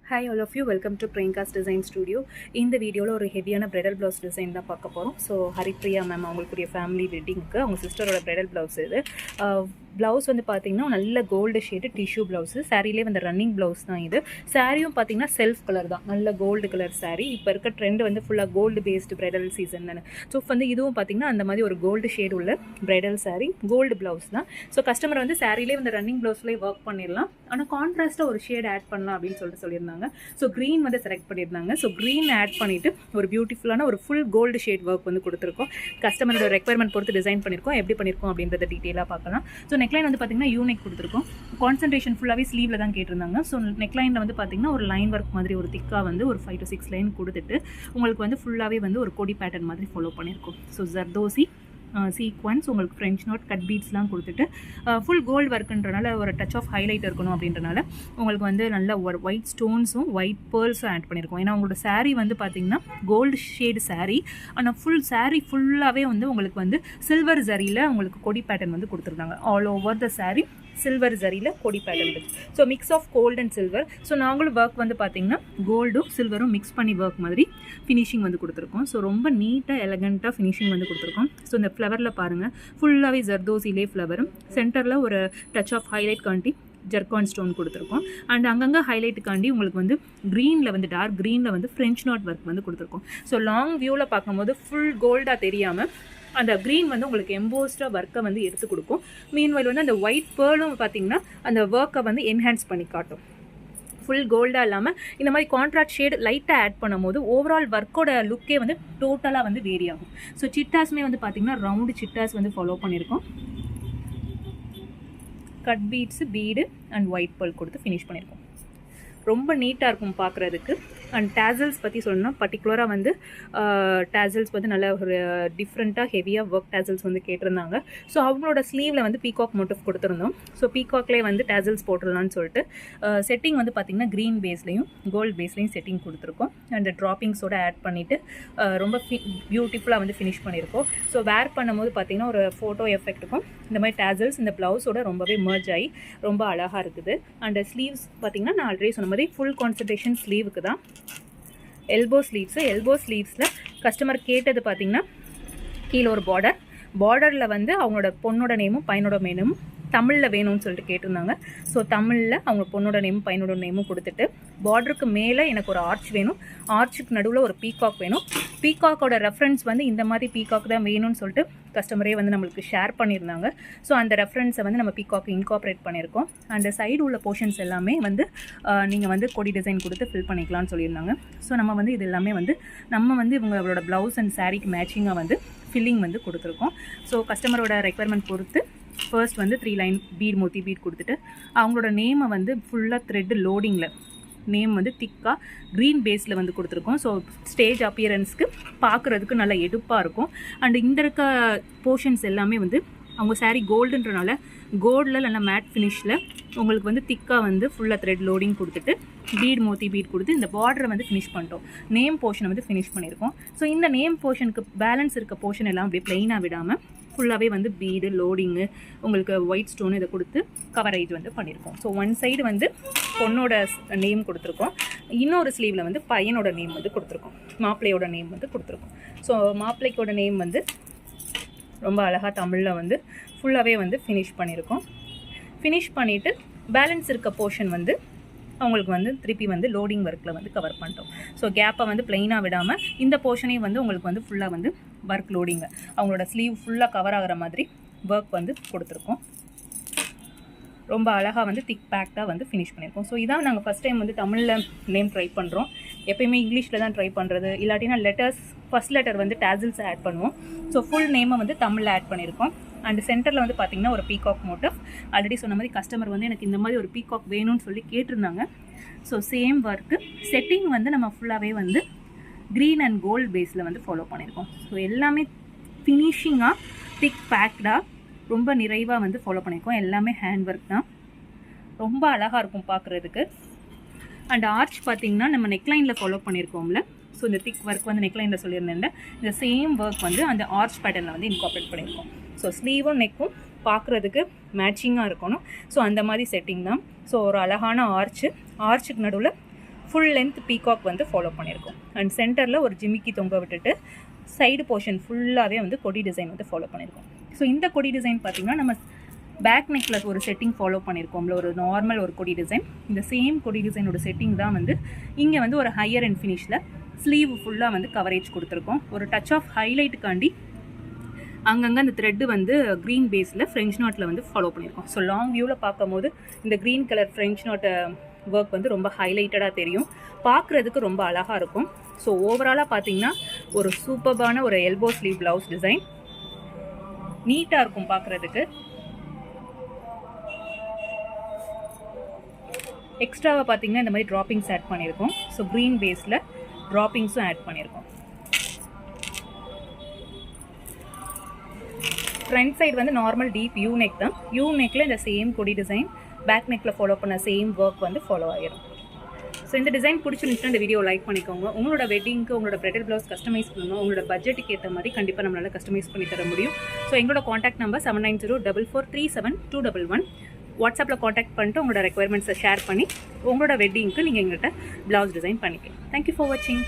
Hi all of you, welcome to Priyanka's Design Studio. இந்த வீடியோவில் ஒரு ஹெவியான பிரைடல் ப்ளவுஸ் டிசைன் தான் பார்க்க போகிறோம். ஸோ ஹரிப்ரியா மேம் அவங்களுக்குரிய ஃபேமிலி வெட்டிங்க்கு அவங்க சிஸ்டரோட பிரைடல் ப்ளவுஸ் இது. ப்ளவுஸ் வந்து பார்த்திங்கன்னா நல்ல கோல்டு ஷேடு டிஷ்யூ ப்ளவுஸு. சாரீலே வந்து ரன்னிங் ப்ளவுஸ் தான் இது. சாரியும் பார்த்திங்கன்னா செல்ஃப் கலர் தான், நல்ல கோல்டு கலர் சாரீ. இப்போ இருக்க ட்ரெண்ட் வந்து ஃபுல்லாக கோல்டு பேஸ்டு பிரைடல் சீசன் தானே. ஸோ வந்து இதுவும் பார்த்திங்கன்னா அந்த மாதிரி ஒரு கோல்டு ஷேடு உள்ள பிரைடல் சாரீ, கோல்டு ப்ளவுஸ் தான். ஸோ கஸ்டமர் வந்து சாரீலே வந்து ரன்னிங் ப்ளவுஸ்லேயே ஒர்க் பண்ணிடலாம், ஆனால் கான்ட்ராஸ்ட்டாக ஒரு ஷேட் ஆட் பண்ணலாம் அப்படின்னு சொல்லியிருந்தாங்க. ஸோ க்ரீன் வந்து செலக்ட் பண்ணியிருந்தாங்க. ஸோ க்ரீன் ஆட் பண்ணிவிட்டு ஒரு பியூட்டிஃபுல்லான ஒரு ஃபுல் கோல்டு ஷேட் ஒர்க் வந்து கொடுத்துருக்கோம். கஸ்டமரோட ரெக்யர்மெண்ட் பொறுத்து டிசைன் பண்ணியிருக்கோம். எப்படி பண்ணியிருக்கோம் அப்படின்றத டீட்டெயிலாக பார்க்கலாம். ஸோ நெக்லைன் வந்து பார்த்திங்கன்னா யூனிக் கொடுத்துருக்கோம். கான்சன்ட்ரேஷன் ஃபுல்லாகவே ஸ்லீவில் தான் கேட்டிருந்தாங்க. ஸோ நெக்லைனில் வந்து பார்த்திங்கன்னா ஒரு லைன் ஒர்க் மாதிரி ஒரு திக்காக வந்து ஒரு 5 to 6 லைன் கொடுத்துட்டு உங்களுக்கு வந்து ஃபுல்லாகவே வந்து ஒரு கொடி பேட்டர்ன் மாதிரி ஃபாலோ பண்ணியிருக்கோம். ஸோ ஜர்தோசி சீக்வன்ஸ் உங்களுக்கு ஃப்ரெஞ்ச் நோட் கட் பீட்ஸ்லாம் கொடுத்துட்டு ஃபுல் கோல்டு ஒர்க்குன்றனால ஒரு டச் ஆஃப் ஹைலைட் இருக்கணும் அப்படின்றனால உங்களுக்கு வந்து நல்ல ஒரு ஒயிட் ஸ்டோன்ஸும் ஒயிட் பேர்ல்ஸும் ஆட் பண்ணியிருக்கோம். ஏன்னா உங்களோட சாரீ வந்து பார்த்திங்கன்னா கோல்டு ஷேடு சாரீ, ஆனால் ஃபுல் சாரீ ஃபுல்லாகவே வந்து உங்களுக்கு வந்து சில்வர் ஜரியில் உங்களுக்கு கொடி பேட்டர்ன் வந்து கொடுத்துருந்தாங்க. All over the sari silver ஜரியில் கொடி பேட்டர்ன் இருக்குது. So mix of gold and silver. So நாங்களும் ஒர்க் வந்து பார்த்திங்கன்னா கோல்டும் சில்வரும் மிக்ஸ் பண்ணி ஒர்க் மாதிரி ஃபினிஷிங் வந்து கொடுத்துருக்கோம். ஸோ ரொம்ப நீட்டாக எலகண்ட்டாக ஃபினிஷிங் வந்து கொடுத்துருக்கோம். ஸோ இந்த ஃப்ளவரில் பாருங்கள், ஃபுல்லாகவே ஜர்தோசிலே ஃப்ளவரும் சென்டரில் ஒரு டச் ஆஃப் ஹைலைட் காண்டி ஜர்கான் ஸ்டோன் கொடுத்துருக்கோம். அண்ட் அங்கங்கே ஹைலைட்டுக்காண்டி உங்களுக்கு வந்து க்ரீனில் வந்து டார்க் க்ரீனில் வந்து ஃப்ரெஞ்ச் நாட் ஒர்க் வந்து கொடுத்துருக்கோம். ஸோ லாங் வியூவில் பார்க்கும்போது ஃபுல் கோல்டாக தெரியாமல் அந்த க்ரீன் வந்து உங்களுக்கு எம்போஸ்டாக ஒர்க்கை வந்து எடுத்து கொடுக்கும். மீன்வைல் வந்து அந்த ஒயிட் பேர்லும் பார்த்திங்கன்னா அந்த ஒர்க்கை வந்து என்ஹான்ஸ் பண்ணி காட்டும். ஃபுல் கோல்டாக இல்லாமல் இந்த மாதிரி கான்ட்ராஸ்ட் ஷேடு லைட்டாக ஆட் பண்ணும்போது ஓவரால் ஒர்க்கோட லுக்கே வந்து டோட்டலாக வந்து வேரி ஆகும். ஸோ சிட்டாஸுமே வந்து பார்த்திங்கன்னா ரவுண்டு சிட்டாஸ் வந்து ஃபாலோ பண்ணியிருக்கோம். Cut beads bead and white pearl கொடுத்து ஃபினிஷ் பண்ணியிருக்கோம். ரொம்ப நீட்டாக இருக்கும் பார்க்குறதுக்கு. அண்ட் டேசல்ஸ் பற்றி சொல்லணும்னா பர்டிகுலராக வந்து டேசல்ஸ் வந்து நல்ல ஒரு டிஃப்ரெண்ட்டாக ஹெவியாக ஒர்க் டேசல்ஸ் வந்து கேட்டிருந்தாங்க. ஸோ அவங்களோட ஸ்லீவில் வந்து பீகாக் மோட்டிவ் கொடுத்துருந்தோம். ஸோ பீகாக்லேயே வந்து டேசல்ஸ் போட்டுடலான்னு சொல்லிட்டு செட்டிங் வந்து பார்த்திங்கன்னா க்ரீன் பேஸ்லேயும் கோல்டு பேஸ்லேயும் செட்டிங் கொடுத்துருக்கோம். அண்ட் ட்ராப்பிங்ஸோட ஆட் பண்ணிவிட்டு ரொம்ப பியூட்டிஃபுல்லாக வந்து ஃபினிஷ் பண்ணியிருக்கோம். ஸோ வேர் பண்ணும்போது பார்த்திங்கன்னா ஒரு ஃபோட்டோ எஃபெக்ட்டுக்கும் இந்த மாதிரி டேசல்ஸ் இந்த ப்ளவுஸோட ரொம்பவே மர்ஜ் ஆகி ரொம்ப அழகாக இருக்குது. அண்ட் ஸ்லீவ்ஸ் பார்த்திங்கன்னா நான் ஆல்ரெடி சொன்ன மாதிரி ஃபுல் கான்சன்ட்ரேஷன் ஸ்லீவுக்கு தான். எல்போ ஸ்லீவ்ஸில் கஸ்டமர் கேட்டது பார்த்திங்கன்னா கீழே ஒரு பார்டரில் வந்து அவங்களோட பொண்ணோட நேமும் பையனோட நேமும் தமிழில் வேணும்னு சொல்லிட்டு கேட்டிருந்தாங்க. ஸோ தமிழில் அவங்க பொண்ணோட நேமும் பையனோட நேமும் கொடுத்துட்டு பார்டருக்கு மேலே எனக்கு ஒரு ஆர்ச் வேணும், ஆர்ச்சுக்கு நடுவில் ஒரு பீகாக் வேணும். பீகாக்கோட ரெஃபரன்ஸ் வந்து இந்த மாதிரி பீகாக் தான் வேணும்னு சொல்லிட்டு கஸ்டமரே வந்து நம்மளுக்கு ஷேர் பண்ணியிருந்தாங்க. ஸோ அந்த ரெஃபரன்ஸை வந்து நம்ம பீகாக் இன்கார்பரேட் பண்ணியிருக்கோம். அந்த சைடு உள்ள போர்ஷன்ஸ் எல்லாமே வந்து நீங்கள் வந்து கொடி டிசைன் கொடுத்து ஃபில் பண்ணிக்கலாம்னு சொல்லியிருந்தாங்க. ஸோ நம்ம வந்து இது எல்லாமே வந்து இவங்களோட ப்ளவுஸ் அண்ட் சாரீக்கு மேட்சிங்காக வந்து ஃபில்லிங் வந்து கொடுத்துருக்கோம். ஸோ கஸ்டமரோட ரெக்யர்மெண்ட் பொறுத்து ஃபர்ஸ்ட் வந்து 3 லைன் பீட் மோத்தி பீட் கொடுத்துட்டு அவங்களோட நேமை வந்து ஃபுல்லாக த்ரெட்டு லோடிங்கில் நேம் வந்து திக்காக க்ரீன் பேஸில் வந்து கொடுத்துருக்கோம். ஸோ ஸ்டேஜ் அப்பியரன்ஸ்க்கு பார்க்குறதுக்கு நல்லா எடுப்பாக இருக்கும். அண்ட் இந்த இருக்க போர்ஷன்ஸ் எல்லாமே வந்து அவங்க சாரீ கோல்டுன்றனால கோல்டில் நல்லா மேட் ஃபினிஷில் உங்களுக்கு வந்து திக்காக வந்து ஃபுல்லாக த்ரெட் லோடிங் கொடுத்துட்டு பீட் மோத்தி பீட் கொடுத்து இந்த பார்டரை வந்து ஃபினிஷ் பண்ணிட்டோம். நேம் போர்ஷனை வந்து ஃபினிஷ் பண்ணியிருக்கோம். ஸோ இந்த நேம் போர்ஷனுக்கு பேலன்ஸ் இருக்க போர்ஷன் எல்லாம் அப்படியே ப்ளெயினாக விடாமல் ஃபுல்லாகவே வந்து பீடு லோடிங்கு உங்களுக்கு ஒயிட் ஸ்டோன் இதை கொடுத்து கவரேஜ் வந்து பண்ணியிருக்கோம். ஸோ ஒன் சைடு வந்து பொண்ணோட நேம் கொடுத்துருக்கோம், இன்னொரு ஸ்லீவில் வந்து பையனோட நேம் வந்து கொடுத்துருக்கோம், மாப்பிள்ளையோட நேம் வந்து கொடுத்துருக்கோம். ஸோ மாப்பிள்ளைக்கோட நேம் வந்து ரொம்ப அழகாக தமிழில் வந்து ஃபுல்லாகவே வந்து ஃபினிஷ் பண்ணியிருக்கோம். ஃபினிஷ் பண்ணிவிட்டு பேலன்ஸ் இருக்க போர்ஷன் வந்து அவங்களுக்கு வந்து திருப்பி வந்து லோடிங் ஒர்க்கில் வந்து கவர் பண்ணிட்டோம். ஸோ கேப்பை வந்து ப்ளெயினாக விடாமல் இந்த போர்ஷனையும் வந்து உங்களுக்கு வந்து ஃபுல்லாக வந்து ஒர்க் லோடிங்கு அவங்களோட ஸ்லீவ் ஃபுல்லாக கவர் ஆகிற மாதிரி ஒர்க் வந்து கொடுத்துருக்கோம். ரொம்ப அழகாக வந்து திக் பேக்டாக வந்து ஃபினிஷ் பண்ணியிருக்கோம். ஸோ இதான் நாங்கள் ஃபஸ்ட் டைம் வந்து தமிழில் நேம் ட்ரை பண்ணுறோம். எப்போயுமே இங்கிலீஷில் தான் ட்ரை பண்ணுறது, இல்லாட்டினா லெட்டர்ஸ் ஃபஸ்ட் லெட்டர் வந்து டேசல்ஸ் ஆட் பண்ணுவோம். ஸோ ஃபுல் நேமை வந்து தமிழில் ஆட் பண்ணியிருக்கோம். அண்ட் சென்டரில் வந்து பார்த்திங்கன்னா ஒரு பீகாக் மோட்டிவ். ஆல்ரெடி சொன்ன மாதிரி கஸ்டமர் வந்து எனக்கு இந்த மாதிரி ஒரு பீகாக் வேணும்னு சொல்லி கேட்டிருந்தாங்க. ஸோ சேம் ஒர்க்கு செட்டிங் வந்து நம்ம ஃபுல்லாகவே வந்து க்ரீன் அண்ட் கோல்டு பேஸில் வந்து ஃபாலோ பண்ணியிருக்கோம். ஸோ எல்லாமே ஃபினிஷிங்காக திக் பேக்டாக ரொம்ப நிறைவாக வந்து ஃபாலோ பண்ணியிருக்கோம். எல்லாமே ஹேண்ட் ஒர்க் தான், ரொம்ப அழகாக இருக்கும் பார்க்குறதுக்கு. அண்ட் ஆர்ச் பார்த்திங்கன்னா நம்ம நெக்லைனில் ஃபாலோ பண்ணியிருக்கோம்ல. ஸோ இந்த திக் ஒர்க் வந்து நெக்லைனில் சொல்லியிருந்தேன், இந்த சேம் ஒர்க் வந்து அந்த ஆர்ச் பேட்டர்னில் வந்து இன்கார்பரேட் பண்ணியிருக்கோம். ஸோ ஸ்லீவும் நெக்கும் பார்க்குறதுக்கு மேட்சிங்காக இருக்கணும். ஸோ அந்த மாதிரி செட்டிங் தான். ஸோ ஒரு அழகான ஆர்ச்சுக்கு நடுவில் ஃபுல் லென்த் பீகாக் வந்து ஃபாலோ பண்ணியிருக்கோம். அண்ட் சென்டரில் ஒரு ஜிமிக்கி தொங்க விட்டுட்டு சைடு போர்ஷன் ஃபுல்லாகவே வந்து கொடி டிசைன் வந்து ஃபாலோ பண்ணியிருக்கோம். ஸோ இந்த கொடி டிசைன் பார்த்திங்கன்னா நம்ம பேக் நெக்கில் ஒரு செட்டிங் ஃபாலோ பண்ணியிருக்கோம்ல, ஒரு நார்மல் ஒரு கொடி டிசைன். இந்த சேம் கொடி டிசைனோட செட்டிங் தான் வந்து இங்கே வந்து ஒரு ஹையர் அண்ட் ஃபினிஷில் ஸ்லீவ் ஃபுல்லாக வந்து கவரேஜ் கொடுத்துருக்கோம். ஒரு டச் ஆஃப் ஹைலைட்டுக்காண்டி அங்கங்கே அந்த த்ரெட்டு வந்து க்ரீன் பேஸில் ஃப்ரெஞ்ச் நாட்டில் வந்து ஃபாலோ பண்ணியிருக்கோம். ஸோ லாங் வியூவில் பார்க்கும்போது இந்த க்ரீன் கலர் ஃப்ரெஞ்ச் நாட்டை ஒர்க் வந்து ரொம்ப ஹைலைட்டடாக தெரியும், பார்க்குறதுக்கு ரொம்ப அழகாக இருக்கும். ஸோ ஓவராலாக பார்த்தீங்கன்னா ஒரு சூப்பர்பான ஒரு எல்போ ஸ்லீவ் ப்ளவுஸ் டிசைன், நீட்டாக இருக்கும் பார்க்குறதுக்கு. எக்ஸ்ட்ராவாக பார்த்தீங்கன்னா இந்த மாதிரி ட்ராப்பிங்ஸ் ஆட் பண்ணியிருக்கோம். ஸோ க்ரீன் பேஸில் ட்ராப்பிங்ஸும் ஆட் பண்ணியிருக்கோம். ஃப்ரண்ட் சைடு வந்து நார்மல் டீப் யூ நெக் தான். யூ நெக்கில் இந்த சேம் கொடி டிசைன் பேக் நெக்கில் ஃபாலோ பண்ண சேம் ஒர்க் வந்து ஃபாலோ ஆகிடும். ஸோ இந்த டிசைன் பிடிச்சிருந்துச்சுன்னா இந்த வீடியோ லைக் பண்ணிக்கோங்க. உங்களோட வெட்டிங்க்கு உங்களோட பிரைடல் ப்ளவுஸ் கஸ்டமைஸ் பண்ணணும், உங்களோட பட்ஜெட்டுக்கு ஏற்ற மாதிரி கண்டிப்பாக நம்மளால் கஸ்டமைஸ் பண்ணி தர முடியும். ஸோ எங்களோட காண்டாக்ட் நம்பர் 7904437211. வாட்ஸ்அப்பில் காண்டாக்ட் பண்ணிட்டு உங்களோட ரெக்குயர்மெண்ட்ஸை ஷேர் பண்ணி உங்களோட வெட்டிங்க்கு நீங்கள் எங்கள்கிட்ட ப்ளவுஸ் டிசைன் பண்ணிக்கலாம். தேங்க்யூ ஃபார் வாட்சிங்.